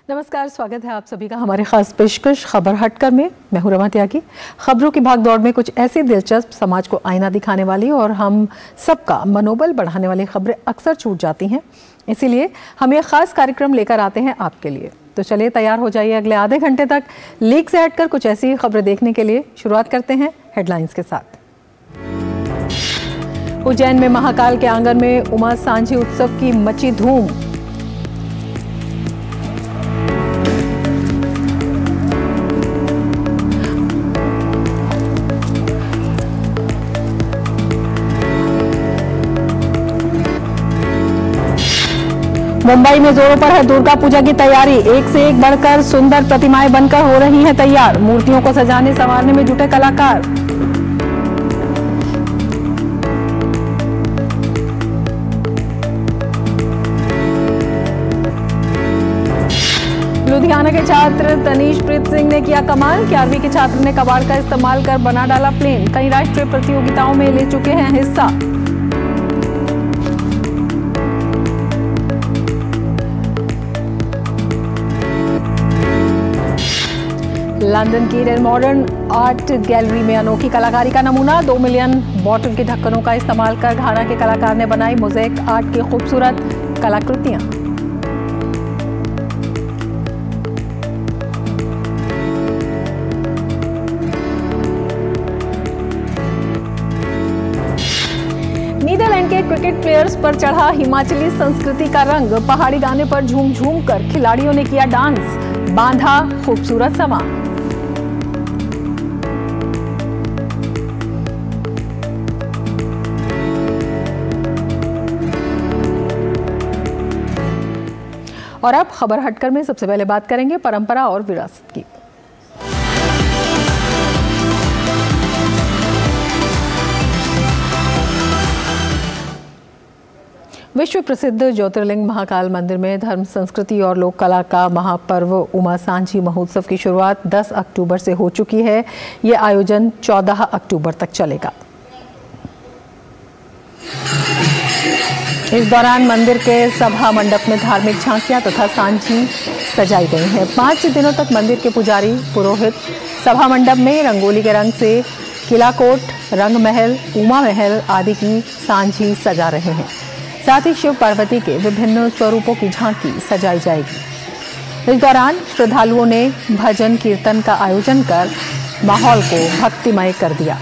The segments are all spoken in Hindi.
नमस्कार, स्वागत है आप सभी का हमारे खास पेशकश खबर हटकर में। मैं हूं रमा त्यागी। खबरों की भाग दौड़ में कुछ ऐसी दिलचस्प, समाज को आईना दिखाने वाली और हम सबका मनोबल बढ़ाने वाली खबरें अक्सर छूट जाती हैं। इसीलिए हम ये खास कार्यक्रम लेकर आते हैं आपके लिए। तो चलिए तैयार हो जाइए अगले आधे घंटे तक लीक से हटकर कुछ ऐसी खबरें देखने के लिए। शुरुआत करते हैं हेडलाइंस के साथ। उज्जैन में महाकाल के आंगन में उमा सांझी उत्सव की मची धूम। मुंबई में जोरों पर है दुर्गा पूजा की तैयारी। एक से एक बढ़कर सुंदर प्रतिमाएं बनकर हो रही हैं तैयार। मूर्तियों को सजाने संवारने में जुटे कलाकार। लुधियाना के छात्र तनीशप्रीत सिंह ने किया कमाल। 11वीं के छात्र ने कबाड़ का इस्तेमाल कर बना डाला प्लेन। कई राष्ट्रीय प्रतियोगिताओं में ले चुके हैं हिस्सा। लंदन की मॉडर्न आर्ट गैलरी में अनोखी कलाकारी का नमूना। 2 मिलियन बॉटल के ढक्कनों का इस्तेमाल कर घाना के कलाकार ने बनाई मोज़ेक आर्ट की खूबसूरत कलाकृतियां। नीदरलैंड के क्रिकेट प्लेयर्स पर चढ़ा हिमाचली संस्कृति का रंग। पहाड़ी गाने पर झूम झूम कर खिलाड़ियों ने किया डांस, बांधा खूबसूरत समा। और अब खबर हटकर में सबसे पहले बात करेंगे परंपरा और विरासत की। विश्व प्रसिद्ध ज्योतिर्लिंग महाकाल मंदिर में धर्म, संस्कृति और लोक कला का महापर्व उमा सांझी महोत्सव की शुरुआत 10 अक्टूबर से हो चुकी है। ये आयोजन 14 अक्टूबर तक चलेगा। इस दौरान मंदिर के सभा मंडप में धार्मिक झांकियां तथा सांझी सजाई गई हैं। 5 दिनों तक मंदिर के पुजारी, पुरोहित सभा मंडप में रंगोली के रंग से किला कोट, रंग महल, उमा महल आदि की सांझी सजा रहे हैं। साथ ही शिव पार्वती के विभिन्न स्वरूपों की झांकी सजाई जाएगी। इस दौरान श्रद्धालुओं ने भजन कीर्तन का आयोजन कर माहौल को भक्तिमय कर दिया।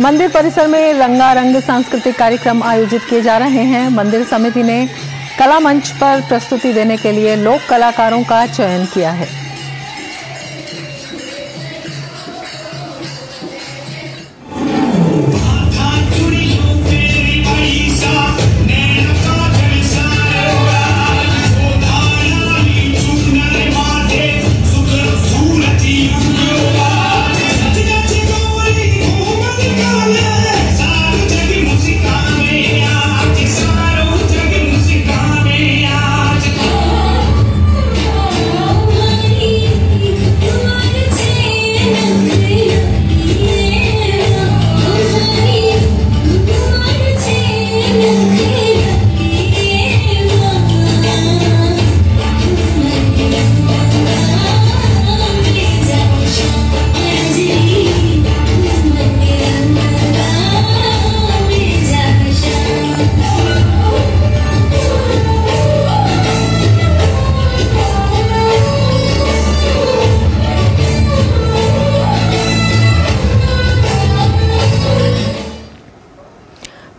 मंदिर परिसर में रंगारंग सांस्कृतिक कार्यक्रम आयोजित किए जा रहे हैं। मंदिर समिति ने कला मंच पर प्रस्तुति देने के लिए लोक कलाकारों का चयन किया है।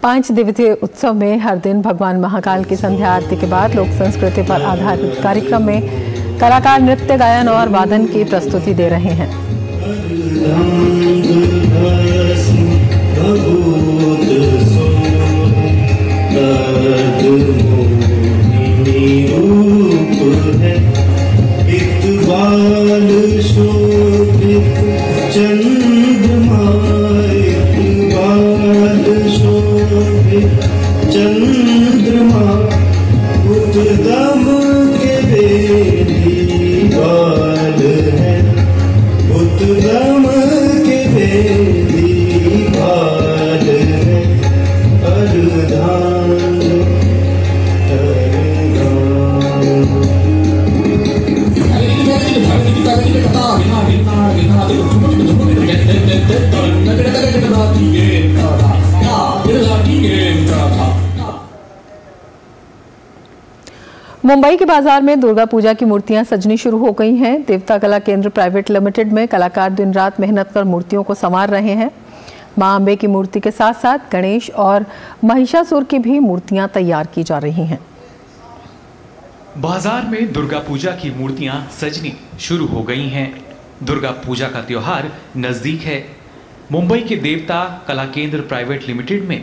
पांच दिवसीय उत्सव में हर दिन भगवान महाकाल की संध्या आरती के बाद लोक संस्कृति पर आधारित कार्यक्रम में कलाकार नृत्य, गायन और वादन की प्रस्तुति दे रहे हैं। चंद्रमा उद्गम के बेदीवाल है, उद्गम के बेदीवाल है, अर्धांग मुंबई के बाजार में दुर्गा पूजा की मूर्तियां सजनी शुरू हो गई हैं। देवता कला केंद्र प्राइवेट लिमिटेड में कलाकार दिन रात मेहनत कर मूर्तियों को संवार रहे हैं। मां अंबे की मूर्ति के साथ साथ गणेश और महिषासुर की भी मूर्तियां तैयार की जा रही हैं। बाजार में दुर्गा पूजा की मूर्तियां सजनी शुरू हो गई हैं। दुर्गा पूजा का त्योहार नजदीक है। मुंबई के देवता कला केंद्र प्राइवेट लिमिटेड में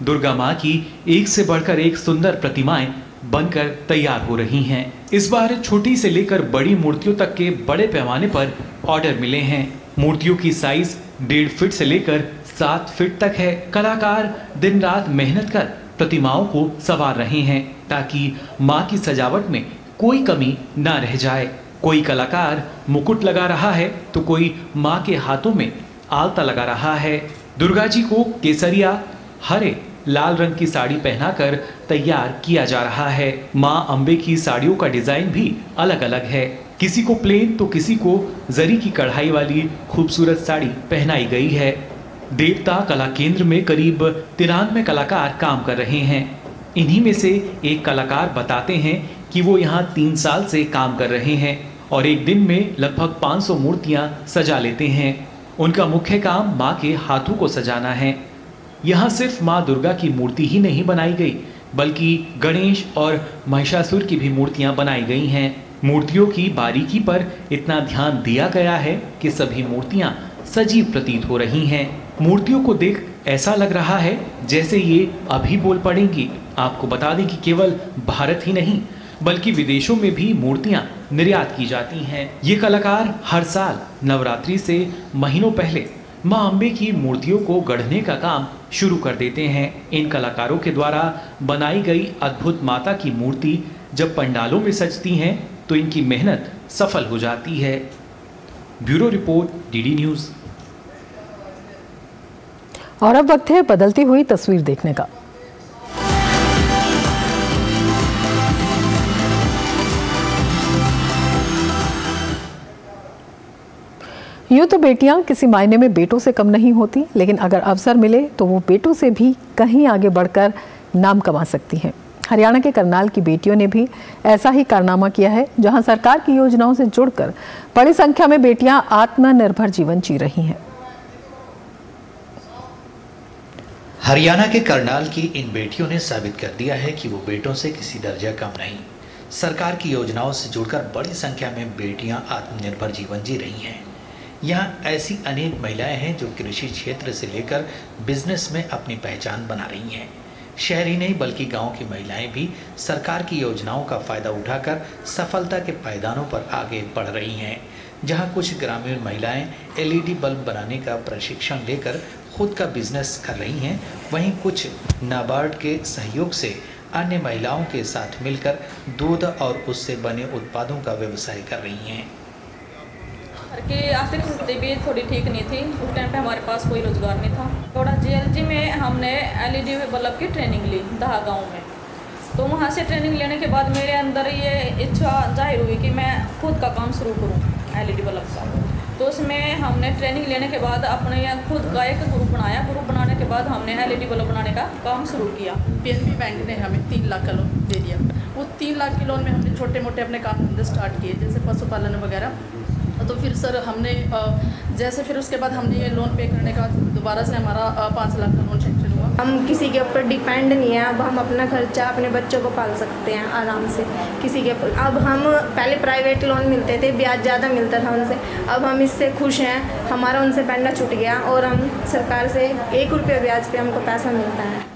दुर्गा मां की एक से बढ़कर एक सुंदर प्रतिमाएं बनकर तैयार हो रही हैं। इस बार छोटी से लेकर बड़ी मूर्तियों तक के बड़े पैमाने पर ऑर्डर मिले हैं। मूर्तियों की साइज 1.5 फीट से लेकर 7 फीट तक है। कलाकार दिन रात मेहनत कर प्रतिमाओं को संवार रहे हैं ताकि मां की सजावट में कोई कमी ना रह जाए। कोई कलाकार मुकुट लगा रहा है तो कोई मां के हाथों में आलता लगा रहा है। दुर्गा जी को केसरिया, हरे, लाल रंग की साड़ी पहनाकर तैयार किया जा रहा है। मां अंबे की साड़ियों का डिजाइन भी अलग अलग है। किसी को प्लेन तो किसी को जरी की कढ़ाई वाली खूबसूरत साड़ी पहनाई गई है। देवता कला केंद्र में करीब 93 कलाकार काम कर रहे हैं। इन्हीं में से एक कलाकार बताते हैं कि वो यहाँ 3 साल से काम कर रहे हैं और एक दिन में लगभग 500 मूर्तियाँ सजा लेते हैं। उनका मुख्य काम माँ के हाथों को सजाना है। यहाँ सिर्फ माँ दुर्गा की मूर्ति ही नहीं बनाई गई बल्कि गणेश और महिषासुर की भी मूर्तियाँ बनाई गई हैं। मूर्तियों की बारीकी पर इतना ध्यान दिया गया है कि सभी मूर्तियाँ सजीव प्रतीत हो रही हैं। मूर्तियों को देख ऐसा लग रहा है जैसे ये अभी बोल पड़ेंगी। आपको बता दें कि केवल भारत ही नहीं बल्कि विदेशों में भी मूर्तियां निर्यात की जाती हैं। ये कलाकार हर साल नवरात्रि से महीनों पहले मां अंबे की मूर्तियों को गढ़ने का काम शुरू कर देते हैं। इन कलाकारों के द्वारा बनाई गई अद्भुत माता की मूर्ति जब पंडालों में सजती हैं तो इनकी मेहनत सफल हो जाती है। Bureau report, DD news. और अब वक्त है बदलती हुई तस्वीर देखने का। यूं तो बेटियां किसी मायने में बेटों से कम नहीं होती, लेकिन अगर अवसर मिले तो वो बेटों से भी कहीं आगे बढ़कर नाम कमा सकती हैं। हरियाणा के करनाल की बेटियों ने भी ऐसा ही कारनामा किया है, जहां सरकार की योजनाओं से जुड़कर बड़ी संख्या में बेटियां आत्मनिर्भर जीवन जी रही हैं। हरियाणा के करनाल की इन बेटियों ने साबित कर दिया है कि वो बेटों से किसी दर्जा कम नहीं। सरकार की योजनाओं से जुड़कर बड़ी संख्या में बेटियां आत्मनिर्भर जीवन जी रही हैं। यहाँ ऐसी अनेक महिलाएं हैं जो कृषि क्षेत्र से लेकर बिजनेस में अपनी पहचान बना रही हैं। शहर ही नहीं बल्कि गांव की महिलाएं भी सरकार की योजनाओं का फायदा उठाकर सफलता के पायदानों पर आगे बढ़ रही हैं। जहां कुछ ग्रामीण महिलाएं एलईडी बल्ब बनाने का प्रशिक्षण लेकर खुद का बिजनेस कर रही हैं, वहीं कुछ नाबार्ड के सहयोग से अन्य महिलाओं के साथ मिलकर दूध और उससे बने उत्पादों का व्यवसाय कर रही हैं। कि आर्थिक स्थिति भी थोड़ी ठीक नहीं थी। उस टाइम पे हमारे पास कोई रोजगार नहीं था। थोड़ा जीएलजी में हमने एलईडी बल्ब की ट्रेनिंग ली दहा गाँव में। तो वहाँ से ट्रेनिंग लेने के बाद मेरे अंदर ये इच्छा जाहिर हुई कि मैं खुद का काम शुरू करूँ एलईडी बल्ब का। तो उसमें हमने ट्रेनिंग लेने के बाद अपने यहाँ खुद का एक ग्रुप बनाया। ग्रुप बनाने के बाद हमने एलईडी बल्ब बनाने का काम शुरू किया। पीएनबी बैंक ने हमें 3 लाख का लोन दे दिया। वो 3 लाख के लोन में हमने छोटे मोटे अपने काम धंधे स्टार्ट किए, जैसे पशुपालन वगैरह। तो फिर सर हमने जैसे फिर उसके बाद हमने ये लोन पे करने का दोबारा से हमारा 5 लाख का लोन सेंक्शन हुआ। हम किसी के ऊपर डिपेंड नहीं है। अब हम अपना खर्चा अपने बच्चों को पाल सकते हैं आराम से किसी के ऊपर। अब हम पहले प्राइवेट लोन मिलते थे, ब्याज ज़्यादा मिलता था उनसे। अब हम इससे खुश हैं, हमारा उनसे पैंडा छूट गया और हम सरकार से 1 रुपये ब्याज पे हमको पैसा मिलता है।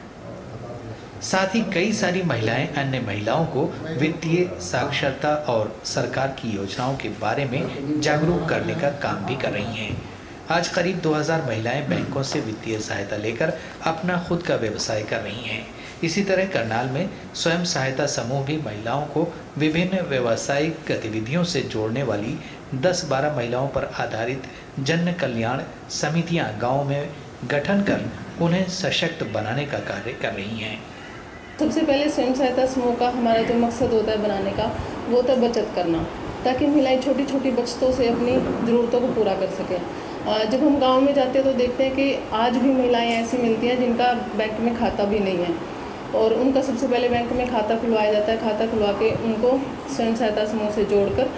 साथ ही कई सारी महिलाएं अन्य महिलाओं को वित्तीय साक्षरता और सरकार की योजनाओं के बारे में जागरूक करने का काम भी कर रही हैं। आज करीब 2000 महिलाएं बैंकों से वित्तीय सहायता लेकर अपना खुद का व्यवसाय कर रही हैं। इसी तरह करनाल में स्वयं सहायता समूह भी महिलाओं को विभिन्न व्यावसायिक गतिविधियों से जोड़ने वाली 10-12 महिलाओं पर आधारित जन कल्याण समितियां गाँव में गठन कर उन्हें सशक्त बनाने का कार्य कर रही हैं। सबसे पहले स्वयं सहायता समूह का हमारा जो मकसद होता है बनाने का, वो होता है बचत करना, ताकि महिलाएं छोटी छोटी बचतों से अपनी ज़रूरतों को पूरा कर सकें। जब हम गांव में जाते हैं तो देखते हैं कि आज भी महिलाएं ऐसी मिलती हैं जिनका बैंक में खाता भी नहीं है, और उनका सबसे पहले बैंक में खाता खुलवाया जाता है। खाता खुलवा के उनको स्वयं सहायता समूह से जोड़कर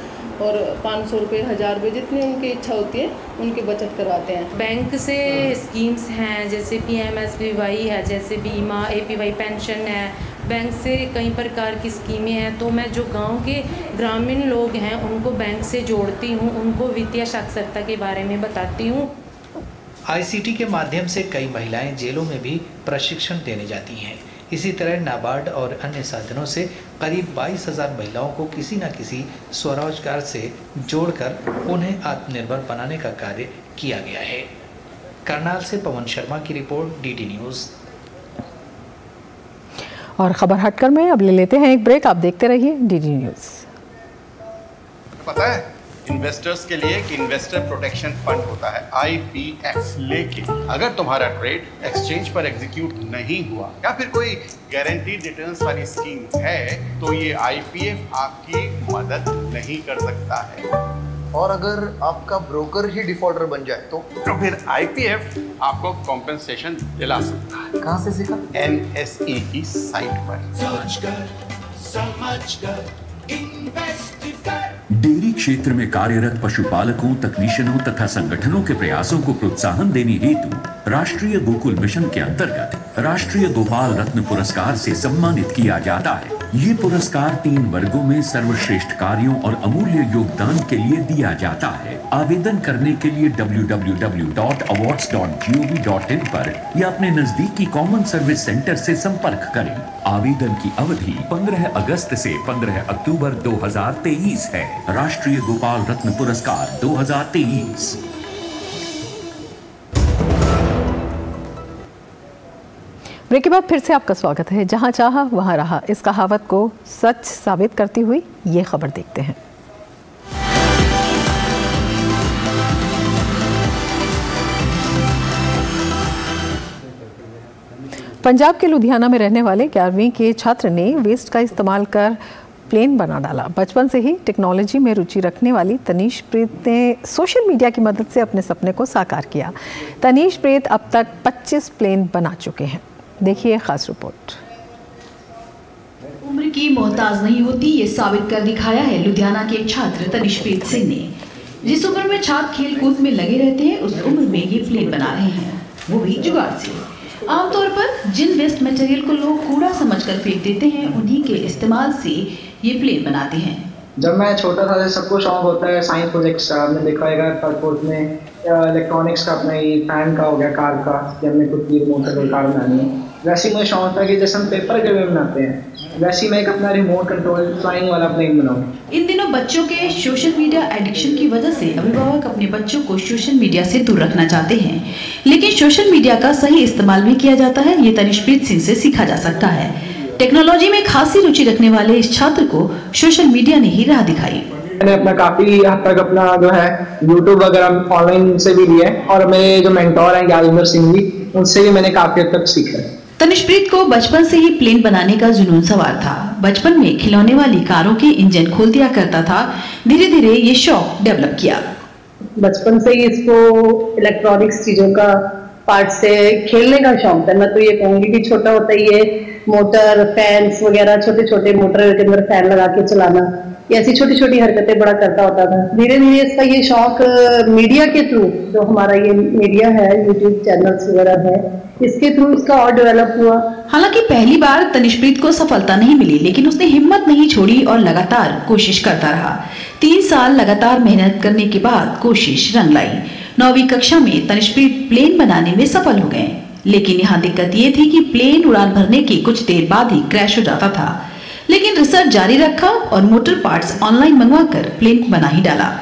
और 500 रुपये, 1000 रुपये, जितनी उनकी इच्छा होती है उनकी बचत करवाते हैं। बैंक से स्कीम्स हैं जैसे PMSBY है, जैसे बीमा, APY पेंशन है, बैंक से कई प्रकार की स्कीमें हैं। तो मैं जो गांव के ग्रामीण लोग हैं उनको बैंक से जोड़ती हूं, उनको वित्तीय साक्षरता के बारे में बताती हूं। ICT के माध्यम से कई महिलाएं जेलों में भी प्रशिक्षण देने जाती हैं। इसी तरह नाबार्ड और अन्य साधनों से करीब 22,000 महिलाओं को किसी न किसी स्वरोजगार से जोड़कर उन्हें आत्मनिर्भर बनाने का कार्य किया गया है। करनाल से पवन शर्मा की रिपोर्ट, DD न्यूज़। और खबर हटकर में अब ले लेते हैं एक ब्रेक। आप देखते रहिए DD न्यूज़। पता है इन्वेस्टर्स के लिए कि इन्वेस्टर प्रोटेक्शन फंड होता है IPF, लेकिन अगर तुम्हारा ट्रेड एक्सचेंज पर एग्जीक्यूट नहीं हुआ या फिर कोई गारंटीड रिटर्न्स वाली स्कीम है तो ये IPF आपकी मदद नहीं कर सकता है। और अगर आपका ब्रोकर ही डिफॉल्टर बन जाए तो फिर IPF आपको कॉम्पेंसेशन दिला सकता है। कहाँ से सीखा? NSE की साइट पर। डेयरी क्षेत्र में कार्यरत पशुपालकों, तकनीशियनों तथा संगठनों के प्रयासों को प्रोत्साहन देने हेतु राष्ट्रीय गोकुल मिशन के अंतर्गत राष्ट्रीय गोपाल रत्न पुरस्कार से सम्मानित किया जाता है। ये पुरस्कार 3 वर्गों में सर्वश्रेष्ठ कार्यों और अमूल्य योगदान के लिए दिया जाता है। आवेदन करने के लिए www.awards.gov.in पर या अपने नजदीकी कॉमन सर्विस सेंटर से संपर्क करें। आवेदन की अवधि 15 अगस्त से 15 अक्टूबर 2023 है। राष्ट्रीय गोपाल रत्न पुरस्कार 2023। ब्रेक के बाद फिर से आपका स्वागत है। जहां चाहा वहां रहा, इस कहावत को सच साबित करती हुई ये खबर देखते हैं। पंजाब के लुधियाना में रहने वाले 11वीं के छात्र ने वेस्ट का इस्तेमाल कर प्लेन बना डाला। बचपन से ही टेक्नोलॉजी में रुचि रखने वाली तनीश प्रीत ने सोशल मीडिया की मदद से अपने सपने को साकार किया। तनीश प्रीत अब तक 25 प्लेन बना चुके हैं। देखिए खास रिपोर्ट। उम्र की मोहताज नहीं होती, ये साबित कर दिखाया है लुधियाना के एक छात्र तनिष्प्रीत सिंह ने। जिस उम्र में छात्र खेल कूद में लगे रहते हैं उस उम्र में ये प्लेन बना रहे हैं, वो भी जुगाड़ से। आमतौर पर जिन वेस्ट मटेरियल को लोग कूड़ा समझकर फेंक देते हैं उन्हीं के इस्तेमाल से ये प्लेन बनाते हैं। जब मैं छोटा था सबको शौक होता है साइंस प्रोजेक्ट्स का। आपने देखा होगा थर्ड फोर्थ में इलेक्ट्रॉनिक्स का, अपना ये फैन का हो गया, कार का, कि हमने खुद की रिमोट कंट्रोल कार बनानी है। वैसे ही मुझे शौक था कि जैसे हम पेपर के वे बनाते हैं वैसे ही मैं एक अपना रिमोट कंट्रोल फ्लाइंग वाला प्लेन बनाऊँ। इन दिनों बच्चों के सोशल मीडिया एडिक्शन की वजह से अभिभावक अपने बच्चों को सोशल मीडिया से दूर रखना चाहते हैं, लेकिन सोशल मीडिया का सही इस्तेमाल भी किया जाता है। ये तनिष्प्रीत सिंह से सीखा जा सकता है। टेक्नोलॉजी में खासी रुचि रखने वाले इस छात्र को सोशल मीडिया ने ही राह दिखाई। मैंने अपना काफी हद तक अपना जो है यूट्यूब वगैरह ऑनलाइन से भी लिया है और मेरे जो मेंटोर हैं यादविंदर सिंह जी, उनसे भी मैंने काफी हद तक सीखा है। तनिष्प्रीत को बचपन से ही प्लेन बनाने का जुनून सवार था। बचपन में खिलौने वाली कारों के इंजन खोल दिया करता था। धीरे धीरे ये शौक डेवलप किया। बचपन से ही इसको इलेक्ट्रॉनिक्स चीजों का पार्ट से खेलने का शौक था। मैं तो ये कहूंगी कि छोटा होता ही ये मोटर, फैंस वगैरह, छोटे छोटे मोटर के अंदर फैन लगा के चलाना, ये ऐसी छोटी छोटी हरकतें बड़ा करता होता था। धीरे धीरे इसका ये शौक मीडिया के थ्रू, जो हमारा ये मीडिया है, यूट्यूब चैनल्स वगैरह है, इसके थ्रू इसका और डेवलप हुआ। हालांकि पहली बार तनिष्प्रीत को सफलता नहीं मिली, लेकिन उसने हिम्मत नहीं छोड़ी और लगातार कोशिश करता रहा। 3 साल लगातार मेहनत करने के बाद कोशिश रंग लाई। 9वीं कक्षा में तनिष्प्रीत प्लेन बनाने में सफल हो गए, लेकिन यहाँ दिक्कत ये थी कि प्लेन उड़ान भरने की कुछ देर बाद ही क्रैश हो जाता था। लेकिन रिसर्च जारी रखा और मोटर पार्ट्स ऑनलाइन मंगवाकर प्लेन को बना ही डाला।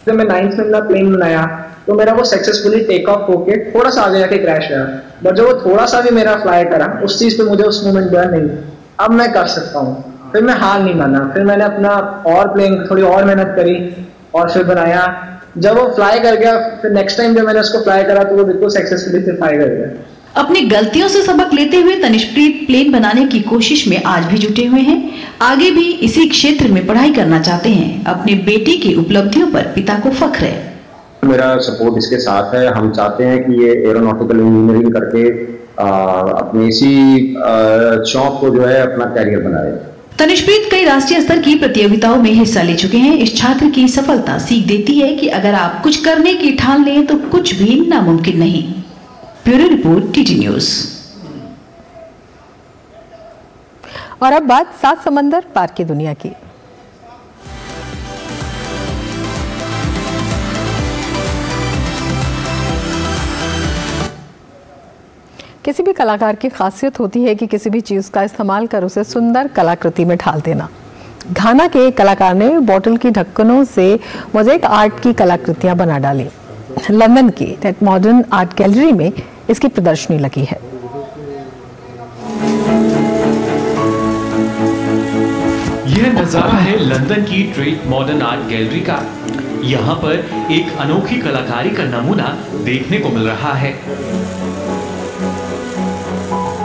जब मैं 9th में अपना प्लेन बनाया तो मेरा वो सक्सेसफुली टेक ऑफ होके थोड़ा सा आगे जाके क्रैश हुआ। बट जो वो थोड़ा सा भी मेरा फ्लाई करा उस चीज़ पे मुझे उस मोमेंट डर नहीं, अब मैं कर सकता हूँ। फिर मैं हार नहीं माना, फिर मैंने अपना और प्लेइंग थोड़ी और मेहनत करी और फिर बनाया। जब वो फ्लाई कर गया फिर नेक्स्ट टाइम जब मैंने उसको फ्लाई करा तो वो बिल्कुल सक्सेसफुली फिर फ्लाई कर गया। अपनी गलतियों से सबक लेते हुए तनिष्प्रीत प्लेन बनाने की कोशिश में आज भी जुटे हुए हैं। आगे भी इसी क्षेत्र में पढ़ाई करना चाहते हैं। अपने बेटी की उपलब्धियों पर पिता को फख्र है। मेरा सपोर्ट इसके साथ है। हम चाहते हैं कि ये एरोनॉटिकल इंजीनियरिंग करके अपने इसी शौक को जो है अपना कैरियर बनाए। तनिष्प्रीत कई राष्ट्रीय स्तर की प्रतियोगिताओं में हिस्सा ले चुके हैं। इस छात्र की सफलता सीख देती है कि अगर आप कुछ करने की ठान लें तो कुछ भी नामुमकिन नहीं। Bureau report, TT news. और अब बात 7 समंदर पार की दुनिया की। किसी भी कलाकार की खासियत होती है कि किसी भी चीज का इस्तेमाल कर उसे सुंदर कलाकृति में ढाल देना। घाना के एक कलाकार ने बोतल की ढक्कनों से मोज़ेक आर्ट की कलाकृतियां बना डाली। लंदन की टेट मॉडर्न आर्ट गैलरी में इसकी प्रदर्शनी लगी है। यह नजारा है लंदन की टेट मॉडर्न आर्ट गैलरी का। यहाँ पर एक अनोखी कलाकारी का नमूना देखने को मिल रहा है।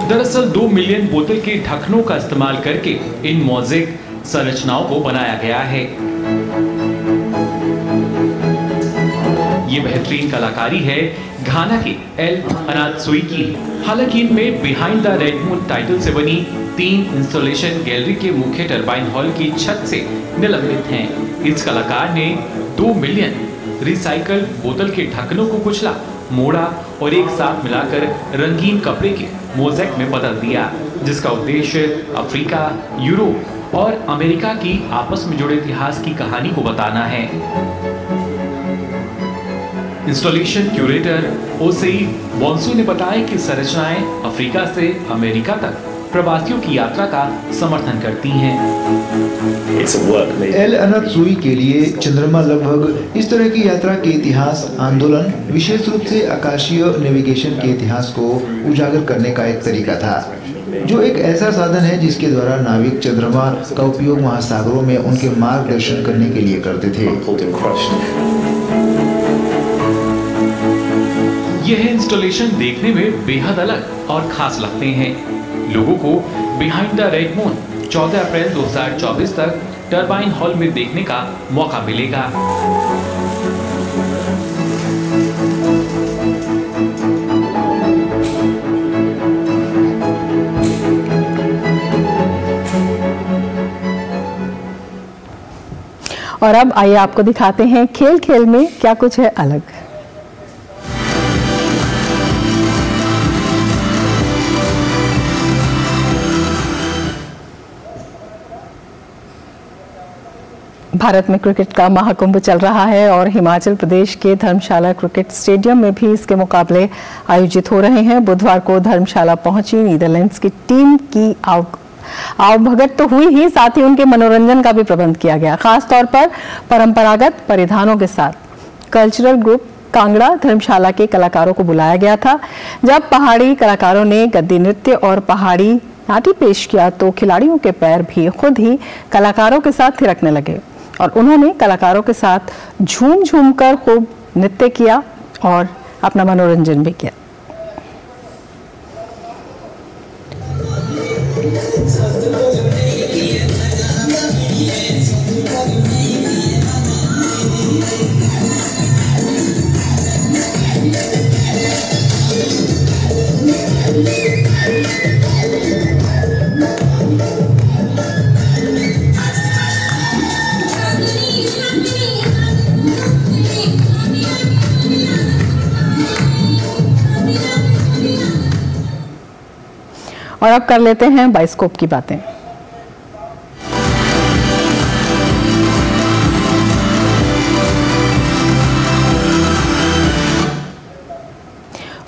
दरअसल 2 मिलियन बोतल के ढक्कनों का इस्तेमाल करके इन मोज़ेक संरचनाओं को बनाया गया है। ये बेहतरीन कलाकारी है घाना के एल अनात्सुई की। हालांकि इनमें behind the red moon title से बनी 3 इंस्टॉलेशन गैलरी के मुख्य टरबाइन हॉल की छत से निलंबित हैं। इस कलाकार ने 2 मिलियन रिसाइकल बोतल के ढक्कनों को कुचला, मोड़ा और एक साथ मिलाकर रंगीन कपड़े के मोज़ेक में बदल दिया, जिसका उद्देश्य अफ्रीका, यूरोप और अमेरिका की आपस में जुड़े इतिहास की कहानी को बताना है। इंस्टॉलेशन क्यूरेटर ओसेई वॉन्सू ने बताया कि संरचनाएं अफ्रीका से अमेरिका तक प्रवासियों की यात्रा का समर्थन करती हैं। एल अनात्सुई के लिए चंद्रमा लगभग इस तरह की यात्रा के इतिहास, आंदोलन, विशेष रूप से आकाशीय नेविगेशन के इतिहास को उजागर करने का एक तरीका था, जो एक ऐसा साधन है जिसके द्वारा नाविक चंद्रमा का उपयोग महासागरों में उनके मार्गदर्शन करने के लिए करते थे। यह इंस्टॉलेशन देखने में बेहद अलग और खास लगते हैं। लोगों को बिहाइंड द रेड मून 14 अप्रैल 2024 तक टरबाइन हॉल में देखने का मौका मिलेगा। और अब आइए आपको दिखाते हैं खेल खेल में क्या कुछ है अलग। भारत में क्रिकेट का महाकुंभ चल रहा है और हिमाचल प्रदेश के धर्मशाला क्रिकेट स्टेडियम में भी इसके मुकाबले आयोजित हो रहे हैं। बुधवार को धर्मशाला पहुंची नीदरलैंड्स की टीम की आवभगत तो हुई ही, साथ ही उनके मनोरंजन का भी प्रबंध किया गया। खास तौर पर परंपरागत परिधानों के साथ कल्चरल ग्रुप कांगड़ा धर्मशाला के कलाकारों को बुलाया गया था। जब पहाड़ी कलाकारों ने गद्दी नृत्य और पहाड़ी नाटी पेश किया तो खिलाड़ियों के पैर भी खुद ही कलाकारों के साथ थिरकने लगे और उन्होंने कलाकारों के साथ झूम झूम कर खूब नृत्य किया और अपना मनोरंजन भी किया। और अब कर लेते हैं बाइस्कोप की बातें।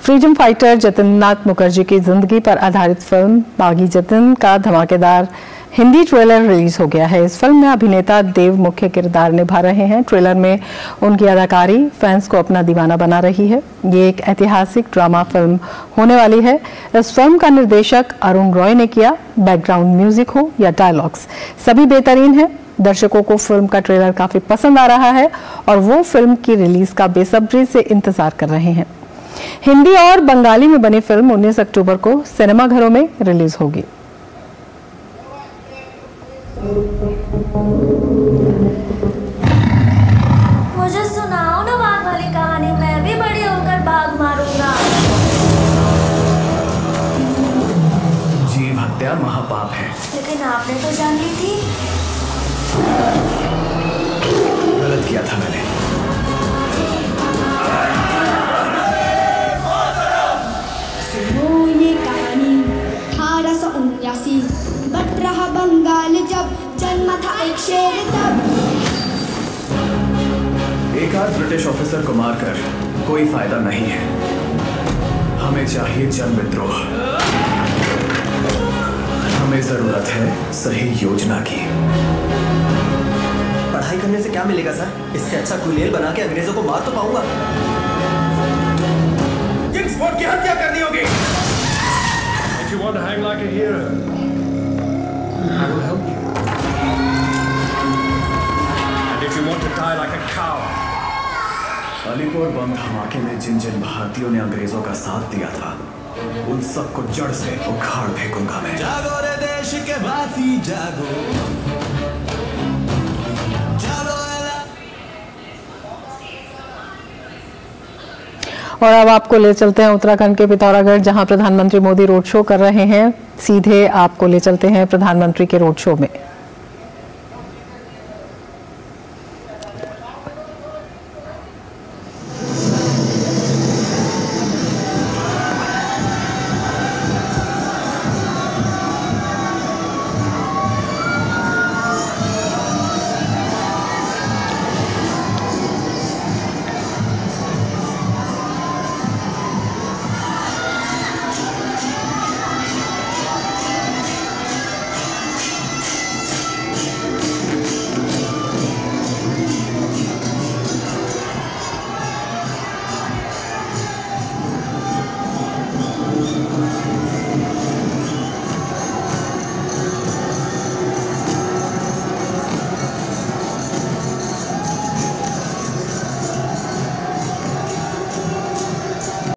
फ्रीडम फाइटर जतिन नाथ मुखर्जी की जिंदगी पर आधारित फिल्म बागी जतिन का धमाकेदार हिंदी ट्रेलर रिलीज हो गया है। इस फिल्म में अभिनेता देव मुख्य किरदार निभा रहे हैं। ट्रेलर में उनकी अदाकारी फैंस को अपना दीवाना बना रही है। ये एक ऐतिहासिक ड्रामा फिल्म होने वाली है। इस फिल्म का निर्देशक अरुण रॉय ने किया। बैकग्राउंड म्यूजिक हो या डायलॉग्स, सभी बेहतरीन है। दर्शकों को फिल्म का ट्रेलर काफी पसंद आ रहा है और वो फिल्म की रिलीज का बेसब्री से इंतजार कर रहे हैं। हिंदी और बंगाली में बनी फिल्म 19 अक्टूबर को सिनेमाघरों में रिलीज होगी। मुझे सुनाओ ना बाघ वाली कहानी, मैं भी बड़ी होकर बाघ मारूंगा। जीव हत्या महापाप है। लेकिन आपने तो जान ली थी। गलत किया था मैंने। सुनो ये कहानी 1879, बट रहा बंगाल जब जन्मा था एक शेर तब। एक आध ब्रिटिश ऑफिसर को मारकर कोई फायदा नहीं है। हमें चाहिए जन विद्रोह। हमें जरूरत है सही योजना की। पढ़ाई करने से क्या मिलेगा सर? इससे अच्छा कुलेल बना के अंग्रेजों को मार तो पाऊंगा। किंग्सफोर्ड की हत्या करनी होगी। If you want to hang like a hero, I will help you. And if you want to die like a coward, Alipur बम धमाके में जिन जिन भारतीयों ने अंग्रेजों का साथ दिया था, उन सबको जड़ से उखाड़ फेंकूंगा मैं। जागो रे देश के वासी जागो। और अब आपको ले चलते हैं उत्तराखंड के पिथौरागढ़, जहां प्रधानमंत्री मोदी रोड शो कर रहे हैं। सीधे आपको ले चलते हैं प्रधानमंत्री के रोड शो में।